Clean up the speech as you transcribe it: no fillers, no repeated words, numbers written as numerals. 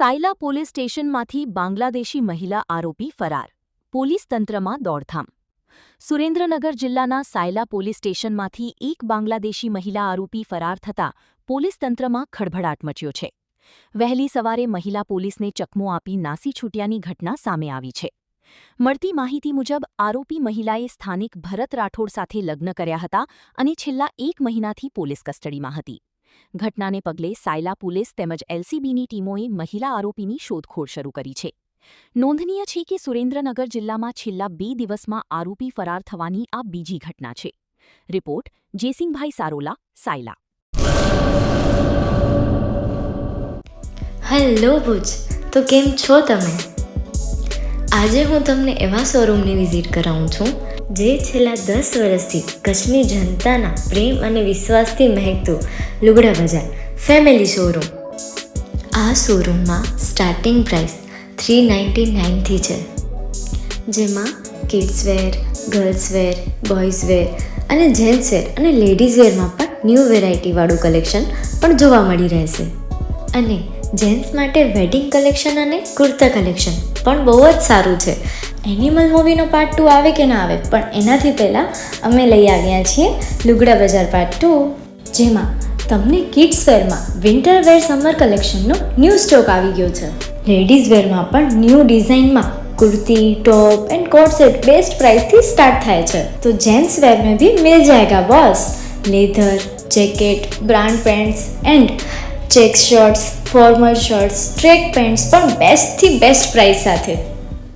Sayla police સ્ટેશનમાંથી Bangladeshi મહિલા આરોપી ફરાર. પોલીસ તંત્રમાં દોડધામ. સુરેન્દ્રનગર જિલ્લાના સાયલા પોલીસ સ્ટેશનમાંથી એક બાંગ્લાદેશી મહિલા આરોપી ફરાર થતાં પોલીસ તંત્રમાં ખળભળાટ મચ્યો છે. વહેલી સવારે મહિલા પોલીસને ચકમો આપી નાસી છૂટ્યાની ઘટના સામે આવી છે. મળતી માહિતી મુજબ આરોપી મહિલાએ સ્થાનિક ભરત રાઠોડ સાથે લગ્ન કર્યા હતા અને છેલ્લા 1 મહિનાથી પોલીસ કસ્ટડીમાં હતી. ઘટનાને પગલે સાયલા પોલીસ તેમજ એલસીબીની ટીમોએ મહિલા આરોપીની શોધખોળ શરૂ કરી છે. નોંધનીય છે કે સુરેન્દ્રનગર જિલ્લામાં છેલ્લા 2 દિવસમાં આરોપી ફરાર થવાની આ બીજી ઘટના છે. રિપોર્ટ જેસિંગભાઈ સારોલા, સાયલા. હેલો ભુજ, તો કેમ છો તમે? આજે હું તમને એવા શોરૂમની વિઝિટ કરાવું છું જે છેલ્લા 10 વર્ષથી કચ્છની જનતાના પ્રેમ અને વિશ્વાસથી મહેકતું લુગડા બજાર ફેમિલી શોરૂમ. આ શોરૂમમાં સ્ટાર્ટિંગ પ્રાઇસ 399થી છે, જેમાં કિડ્સવેર, ગર્લ્સવેર, બોયઝવેર અને જેન્ટ્સવેર અને લેડીઝવેરમાં પણ ન્યૂ વેરાયટીવાળું કલેક્શન પણ જોવા મળી રહેશે. અને જેન્ટ્સ માટે વેડિંગ કલેક્શન અને કુર્તા કલેક્શન પણ બહુ જ સારું છે. એનિમલ મૂવીનો પાર્ટ 2 આવે કે ના આવે, પણ એનાથી પહેલાં અમે લઈ આવ્યા છીએ લુગડા બજાર પાર્ટ 2, જેમાં તમને કિડ્સવેરમાં વિન્ટર વેર સમર કલેક્શનનો ન્યૂ સ્ટોક આવી ગયો છે. લેડીઝ વેરમાં પણ ન્યૂ ડિઝાઇનમાં kurti, top and coat set best price थी स्टार्ट थाय छे. तो जेंट्स वेर में भी मिल जाएगा boss. Leather, jacket, brand pants and check shirts, formal shirts, track pants પણ બેસ્ટ થી બેસ્ટ પ્રાઇસ સાથે.